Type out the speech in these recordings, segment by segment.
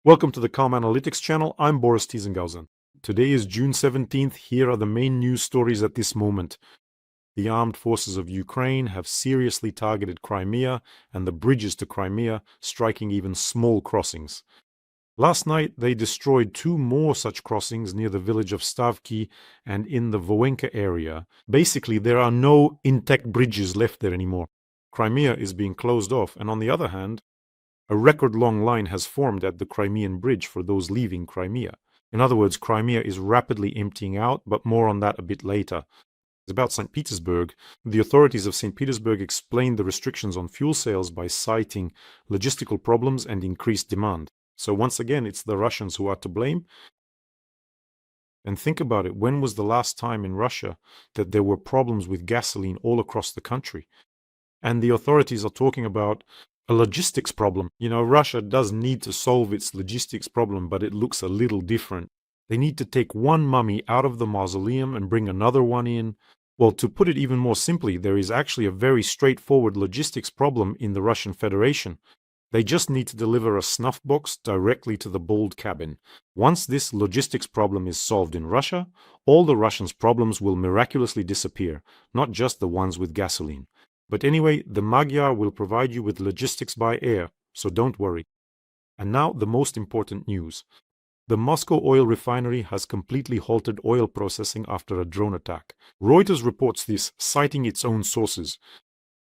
Welcome to the Calm Analytics channel. I'm Boris Tiesenghausen. Today is June 17th. Here are the main news stories at this moment. The armed forces of Ukraine have seriously targeted Crimea and the bridges to Crimea, striking even small crossings. Last night, they destroyed two more such crossings near the village of Stavki and in the Voenka area. Basically, there are no intact bridges left there anymore. Crimea is being closed off, and on the other hand, a record-long line has formed at the Crimean Bridge for those leaving Crimea. In other words, Crimea is rapidly emptying out, but more on that a bit later. It's about St. Petersburg. The authorities of St. Petersburg explained the restrictions on fuel sales by citing logistical problems and increased demand. So once again, it's the Russians who are to blame. And think about it, when was the last time in Russia that there were problems with gasoline all across the country? And the authorities are talking about a logistics problem. Russia does need to solve its logistics problem, but it looks a little different. They need to take one mummy out of the mausoleum and bring another one in. Well, to put it even more simply, there is actually a very straightforward logistics problem in the Russian Federation. They just need to deliver a snuffbox directly to the bold cabin. Once this logistics problem is solved in Russia, all the Russians' problems will miraculously disappear, not just the ones with gasoline. But anyway, the Magyar will provide you with logistics by air, so don't worry. And now the most important news. The Moscow Oil Refinery has completely halted oil processing after a drone attack. Reuters reports this, citing its own sources.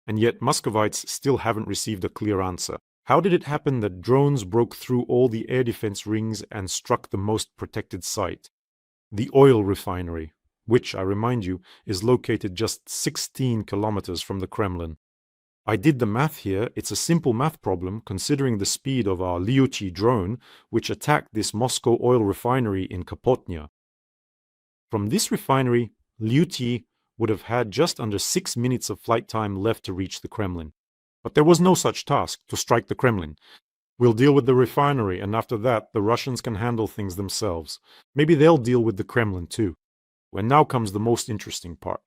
And yet Muscovites still haven't received a clear answer. How did it happen that drones broke through all the air defense rings and struck the most protected site? The oil refinery, which, I remind you, is located just 16 kilometers from the Kremlin. I did the math here. It's a simple math problem considering the speed of our Yakutia drone, which attacked this Moscow oil refinery in Kapotnya. From this refinery, Yakutia would have had just under 6 minutes of flight time left to reach the Kremlin. But there was no such task to strike the Kremlin. We'll deal with the refinery, and after that, the Russians can handle things themselves. Maybe they'll deal with the Kremlin too. And now comes the most interesting part.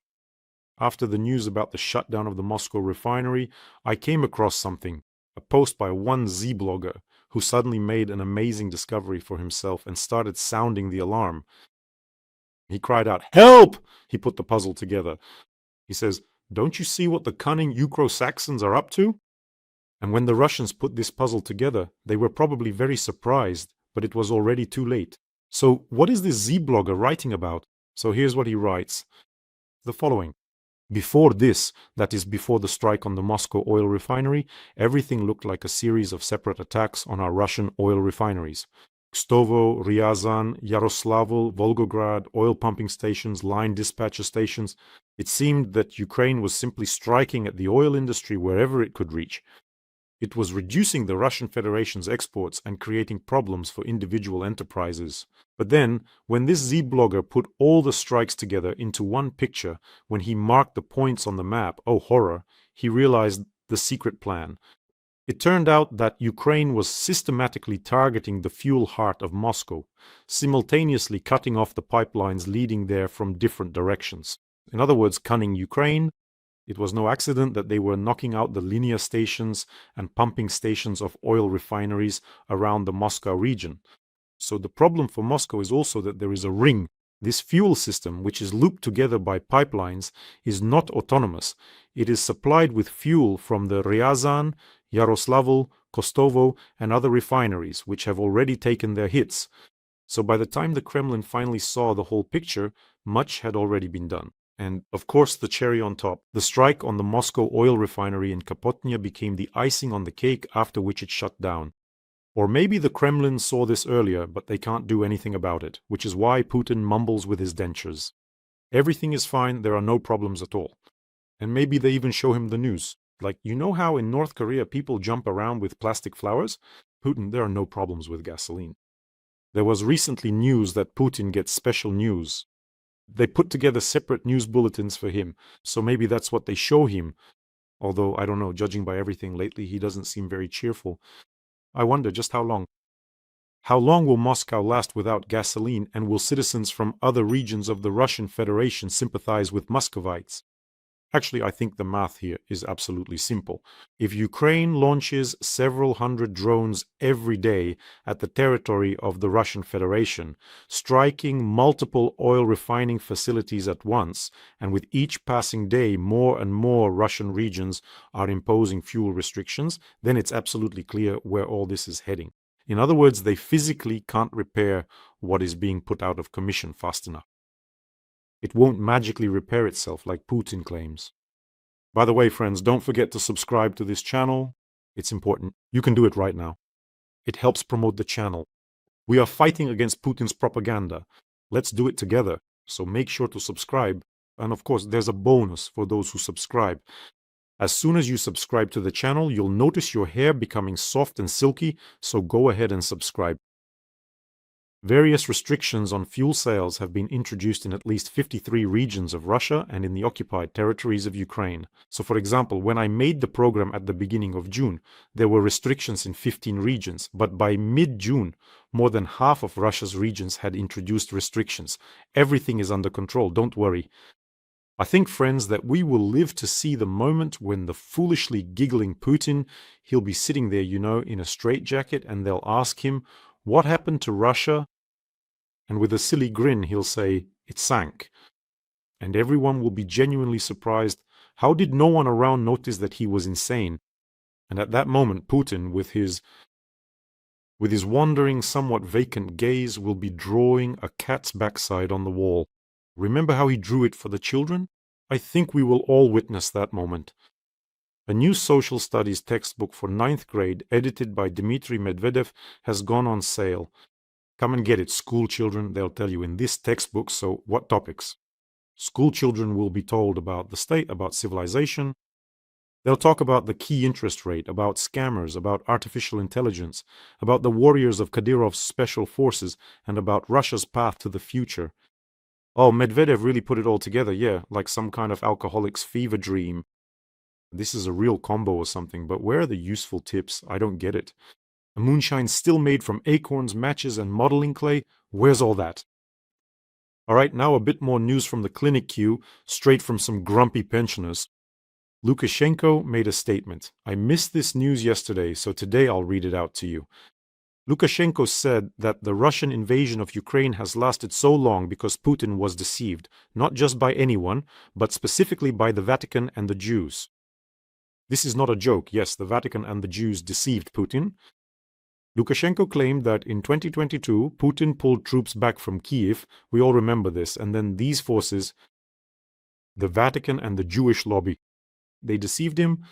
After the news about the shutdown of the Moscow refinery, I came across something, a post by one Z-blogger who suddenly made an amazing discovery for himself and started sounding the alarm. He cried out, "Help!" He put the puzzle together. He says, "Don't you see what the cunning Ukro-Saxons are up to?" And when the Russians put this puzzle together, they were probably very surprised, but it was already too late. So what is this Z-blogger writing about? So here's what he writes. The following. Before this, that is before the strike on the Moscow oil refinery, everything looked like a series of separate attacks on our Russian oil refineries. Kstovo, Ryazan, Yaroslavl, Volgograd, oil pumping stations, line dispatcher stations. It seemed that Ukraine was simply striking at the oil industry wherever it could reach. It was reducing the Russian Federation's exports and creating problems for individual enterprises. But then, when this Z-blogger put all the strikes together into one picture, when he marked the points on the map, oh horror, he realized the secret plan. It turned out that Ukraine was systematically targeting the fuel heart of Moscow, simultaneously cutting off the pipelines leading there from different directions. In other words, cunning Ukraine. It was no accident that they were knocking out the linear stations and pumping stations of oil refineries around the Moscow region. So the problem for Moscow is also that there is a ring. This fuel system, which is looped together by pipelines, is not autonomous. It is supplied with fuel from the Ryazan, Yaroslavl, Kostovo, and other refineries, which have already taken their hits. So by the time the Kremlin finally saw the whole picture, much had already been done. And, of course, the cherry on top. The strike on the Moscow oil refinery in Kapotnya became the icing on the cake, after which it shut down. Or maybe the Kremlin saw this earlier, but they can't do anything about it, which is why Putin mumbles with his dentures. Everything is fine, there are no problems at all. And maybe they even show him the news. Like, you know how in North Korea people jump around with plastic flowers? Putin, there are no problems with gasoline. There was recently news that Putin gets special news. They put together separate news bulletins for him, so maybe that's what they show him. Although, I don't know, judging by everything lately, he doesn't seem very cheerful. I wonder just how long. How long will Moscow last without gasoline, and will citizens from other regions of the Russian Federation sympathize with Muscovites? Actually, I think the math here is absolutely simple. If Ukraine launches several hundred drones every day at the territory of the Russian Federation, striking multiple oil refining facilities at once, and with each passing day more and more Russian regions are imposing fuel restrictions, then it's absolutely clear where all this is heading. In other words, they physically can't repair what is being put out of commission fast enough. It won't magically repair itself like Putin claims. By the way, friends, don't forget to subscribe to this channel. It's important. You can do it right now. It helps promote the channel. We are fighting against Putin's propaganda. Let's do it together. So make sure to subscribe. And of course, there's a bonus for those who subscribe. As soon as you subscribe to the channel, you'll notice your hair becoming soft and silky, so go ahead and subscribe. Various restrictions on fuel sales have been introduced in at least 53 regions of Russia and in the occupied territories of Ukraine. So, for example, when I made the program at the beginning of June, there were restrictions in 15 regions, but by mid-June, more than half of Russia's regions had introduced restrictions. Everything is under control, don't worry. I think, friends, that we will live to see the moment when the foolishly giggling Putin, he'll be sitting there, in a straitjacket, and they'll ask him, what happened to Russia? And with a silly grin, he'll say, it sank. And everyone will be genuinely surprised. How did no one around notice that he was insane? And at that moment, Putin, with his wandering, somewhat vacant gaze, will be drawing a cat's backside on the wall. Remember how he drew it for the children? I think we will all witness that moment. A new social studies textbook for 9th grade, edited by Dmitry Medvedev, has gone on sale. Come and get it, school children, they'll tell you in this textbook. So what topics? School children will be told about the state, about civilization. They'll talk about the key interest rate, about scammers, about artificial intelligence, about the warriors of Kadyrov's special forces, and about Russia's path to the future. Oh, Medvedev really put it all together, yeah, like some kind of alcoholic's fever dream. This is a real combo or something, but where are the useful tips? I don't get it. A moonshine still made from acorns, matches, and modeling clay? Where's all that? All right, now a bit more news from the clinic queue, straight from some grumpy pensioners. Lukashenko made a statement. I missed this news yesterday, so today I'll read it out to you. Lukashenko said that the Russian invasion of Ukraine has lasted so long because Putin was deceived, not just by anyone, but specifically by the Vatican and the Jews. This is not a joke. Yes, the Vatican and the Jews deceived Putin. Lukashenko claimed that in 2022, Putin pulled troops back from Kiev. We all remember this. And then these forces, the Vatican and the Jewish lobby, they deceived him.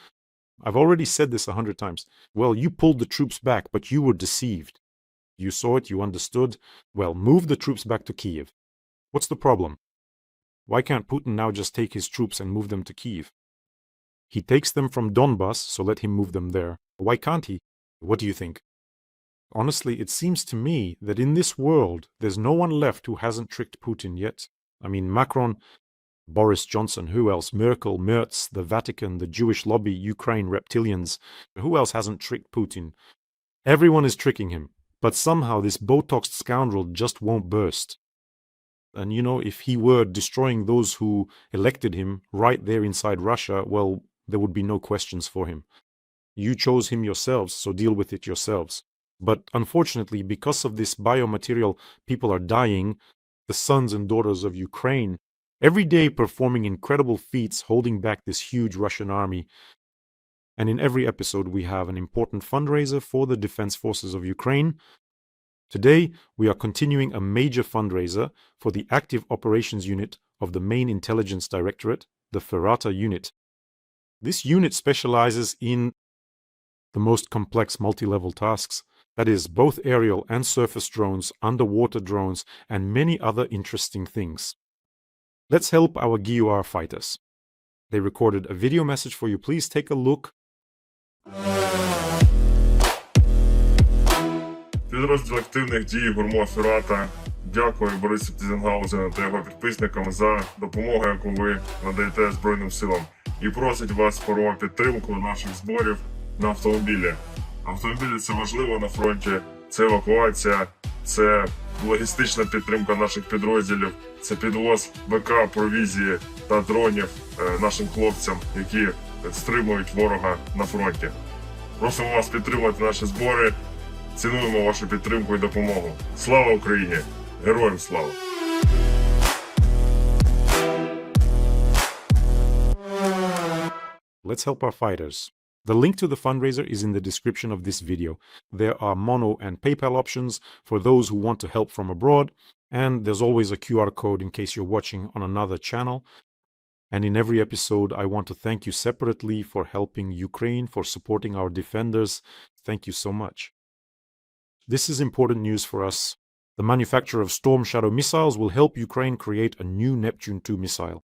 I've already said this 100 times. Well, you pulled the troops back, but you were deceived. You saw it, you understood. Well, move the troops back to Kiev. What's the problem? Why can't Putin now just take his troops and move them to Kiev? He takes them from Donbas, so let him move them there. Why can't he? What do you think? Honestly, it seems to me that in this world, there's no one left who hasn't tricked Putin yet. I mean, Macron, Boris Johnson, who else? Merkel, Merz, the Vatican, the Jewish lobby, Ukraine reptilians. Who else hasn't tricked Putin? Everyone is tricking him. But somehow this Botoxed scoundrel just won't burst. And if he were destroying those who elected him right there inside Russia, well, there would be no questions for him. You chose him yourselves, so deal with it yourselves. But unfortunately, because of this biomaterial, people are dying, the sons and daughters of Ukraine, every day performing incredible feats, holding back this huge Russian army. And in every episode, we have an important fundraiser for the defense forces of Ukraine. Today, we are continuing a major fundraiser for the Active Operations Unit of the Main Intelligence Directorate, the Ferrata unit. This unit specializes in the most complex multi-level tasks, that is, both aerial and surface drones, underwater drones, and many other interesting things. Let's help our GUR fighters. They recorded a video message for you. Please take a look. Підрозділ активних дій гурмо Ferrata дякую Борису Тізенгаузену та його підписникам за допомогу, яку ви надаєте Збройним силам. І просить вас про підтримку наших зборів на автомобілі. Автомобілі – це важливо на фронті, це евакуація, це логістична підтримка наших підрозділів, це підвоз БК, провізії та дронів нашим хлопцям, які стримують ворога на фронті. Просимо вас підтримати наші збори. Цінуємо вашу підтримку і допомогу. Слава Україні! Героям слава! Let's help our fighters. The link to the fundraiser is in the description of this video. There are Mono and PayPal options for those who want to help from abroad, and there's always a QR code in case you're watching on another channel. And in every episode, I want to thank you separately for helping Ukraine, for supporting our defenders. Thank you so much. This is important news for us. The manufacturer of Storm Shadow missiles will help Ukraine create a new Neptune 2 missile.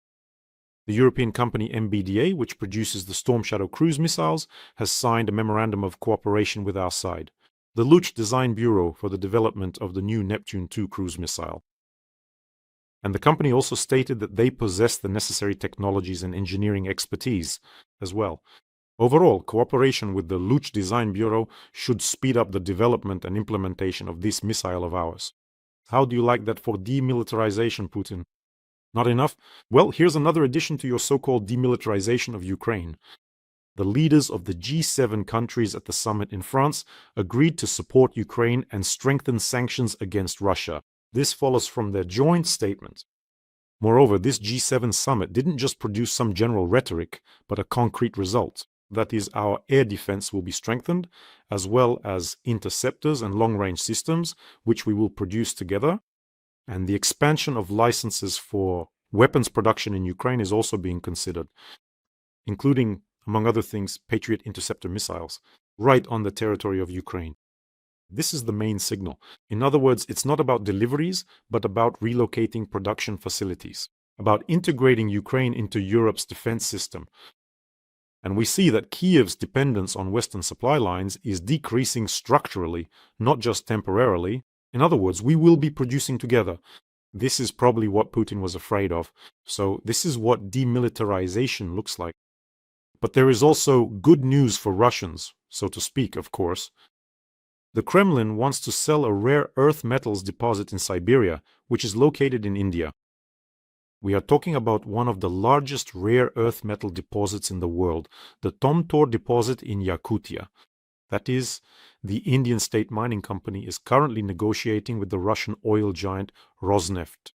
The European company MBDA, which produces the Storm Shadow cruise missiles, has signed a memorandum of cooperation with our side, the Luch Design Bureau for the development of the new Neptune 2 cruise missile. And the company also stated that they possess the necessary technologies and engineering expertise as well. Overall, cooperation with the Luch Design Bureau should speed up the development and implementation of this missile of ours. How do you like that for demilitarization, Putin? Not enough? Well, here's another addition to your so-called demilitarization of Ukraine. The leaders of the G7 countries at the summit in France agreed to support Ukraine and strengthen sanctions against Russia. This follows from their joint statement. Moreover, this G7 summit didn't just produce some general rhetoric, but a concrete result. That is, our air defense will be strengthened, as well as interceptors and long-range systems, which we will produce together. And the expansion of licenses for weapons production in Ukraine is also being considered, including, among other things, Patriot interceptor missiles, right on the territory of Ukraine. This is the main signal. In other words, it's not about deliveries, but about relocating production facilities, about integrating Ukraine into Europe's defense system. And we see that Kiev's dependence on Western supply lines is decreasing structurally, not just temporarily. In other words, we will be producing together. This is probably what Putin was afraid of. So this is what demilitarization looks like. But there is also good news for Russians, so to speak, of course. The Kremlin wants to sell a rare earth metals deposit in Siberia, which is located in India. We are talking about one of the largest rare earth metal deposits in the world, the Tomtor deposit in Yakutia. That is, the Indian state mining company is currently negotiating with the Russian oil giant Rosneft.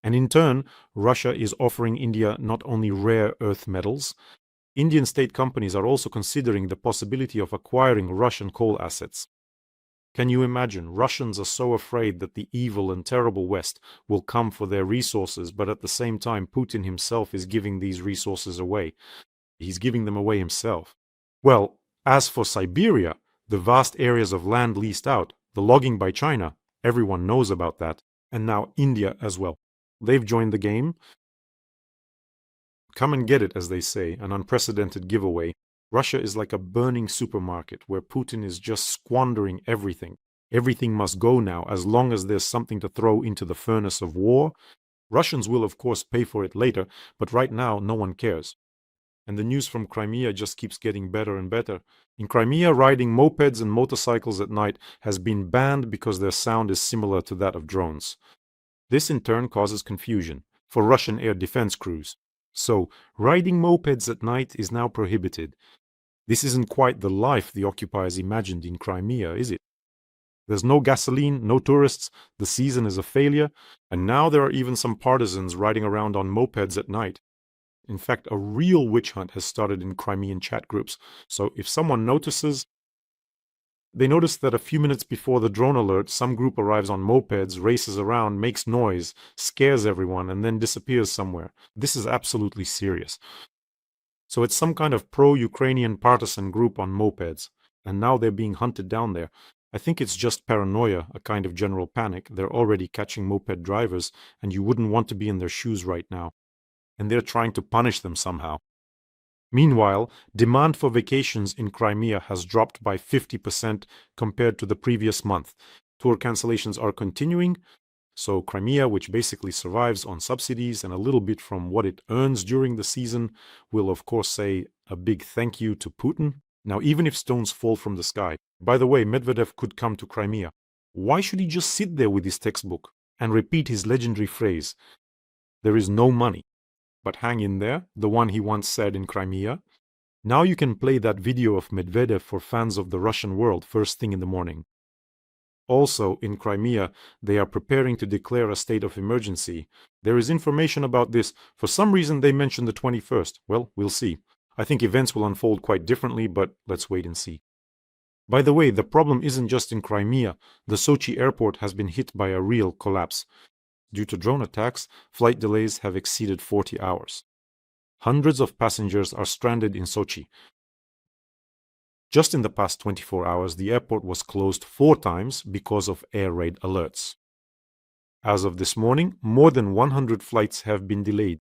And in turn, Russia is offering India not only rare earth metals, Indian state companies are also considering the possibility of acquiring Russian coal assets. Can you imagine? Russians are so afraid that the evil and terrible West will come for their resources, but at the same time, Putin himself is giving these resources away. He's giving them away himself. Well, as for Siberia, the vast areas of land leased out, the logging by China, everyone knows about that, and now India as well. They've joined the game. Come and get it, as they say, an unprecedented giveaway. Russia is like a burning supermarket where Putin is just squandering everything. Everything must go now as long as there's something to throw into the furnace of war. Russians will, of course, pay for it later, but right now no one cares. And the news from Crimea just keeps getting better and better. In Crimea, riding mopeds and motorcycles at night has been banned because their sound is similar to that of drones. This in turn causes confusion for Russian air defense crews. So, riding mopeds at night is now prohibited. This isn't quite the life the occupiers imagined in Crimea, is it? There's no gasoline, no tourists, the season is a failure, and now there are even some partisans riding around on mopeds at night. In fact, a real witch hunt has started in Crimean chat groups, so if someone notices, they notice that a few minutes before the drone alert, some group arrives on mopeds, races around, makes noise, scares everyone, and then disappears somewhere. This is absolutely serious. So it's some kind of pro-Ukrainian partisan group on mopeds, and now they're being hunted down there. I think it's just paranoia, a kind of general panic. They're already catching moped drivers, and you wouldn't want to be in their shoes right now. And they're trying to punish them somehow. Meanwhile, demand for vacations in Crimea has dropped by 50% compared to the previous month. Tour cancellations are continuing, so Crimea, which basically survives on subsidies and a little bit from what it earns during the season, will of course say a big thank you to Putin. Now, even if stones fall from the sky, by the way, Medvedev could come to Crimea. Why should he just sit there with his textbook and repeat his legendary phrase, "There is no money"? but hang in there, the one he once said in Crimea. Now you can play that video of Medvedev for fans of the Russian world first thing in the morning. Also, in Crimea, they are preparing to declare a state of emergency. There is information about this. For some reason, they mentioned the 21st. Well, we'll see. I think events will unfold quite differently, but let's wait and see. By the way, the problem isn't just in Crimea. The Sochi airport has been hit by a real collapse. Due to drone attacks, flight delays have exceeded 40 hours. Hundreds of passengers are stranded in Sochi. Just in the past 24 hours, the airport was closed 4 times because of air raid alerts. As of this morning, more than 100 flights have been delayed.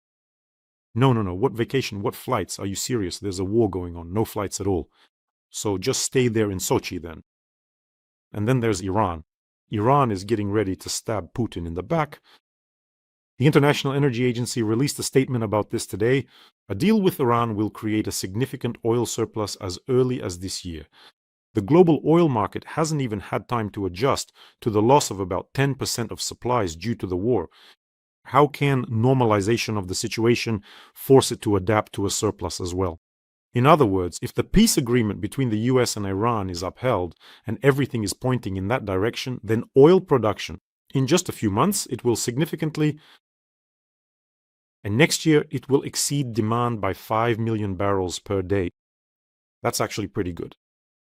No, what vacation, what flights? Are you serious? There's a war going on, no flights at all. So just stay there in Sochi then. And then there's Iran. Iran is getting ready to stab Putin in the back. The International Energy Agency released a statement about this today. A deal with Iran will create a significant oil surplus as early as this year. The global oil market hasn't even had time to adjust to the loss of about 10% of supplies due to the war. How can normalization of the situation force it to adapt to a surplus as well? In other words, if the peace agreement between the US and Iran is upheld and everything is pointing in that direction, then oil production, in just a few months, it will significantly, and next year it will exceed demand by 5 million barrels per day. That's actually pretty good.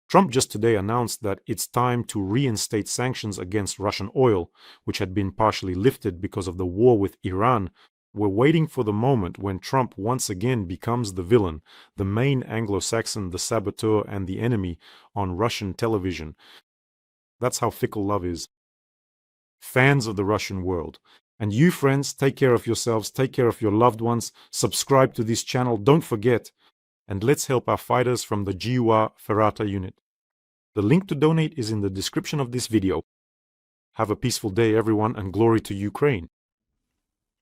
Trump just today announced that it's time to reinstate sanctions against Russian oil, which had been partially lifted because of the war with Iran. We're waiting for the moment when Trump once again becomes the villain, the main Anglo-Saxon, the saboteur, and the enemy on Russian television. That's how fickle love is. Fans of the Russian world. And you, friends, take care of yourselves, take care of your loved ones, subscribe to this channel, don't forget, and let's help our fighters from the GUR Ferrata unit. The link to donate is in the description of this video. Have a peaceful day, everyone, and glory to Ukraine.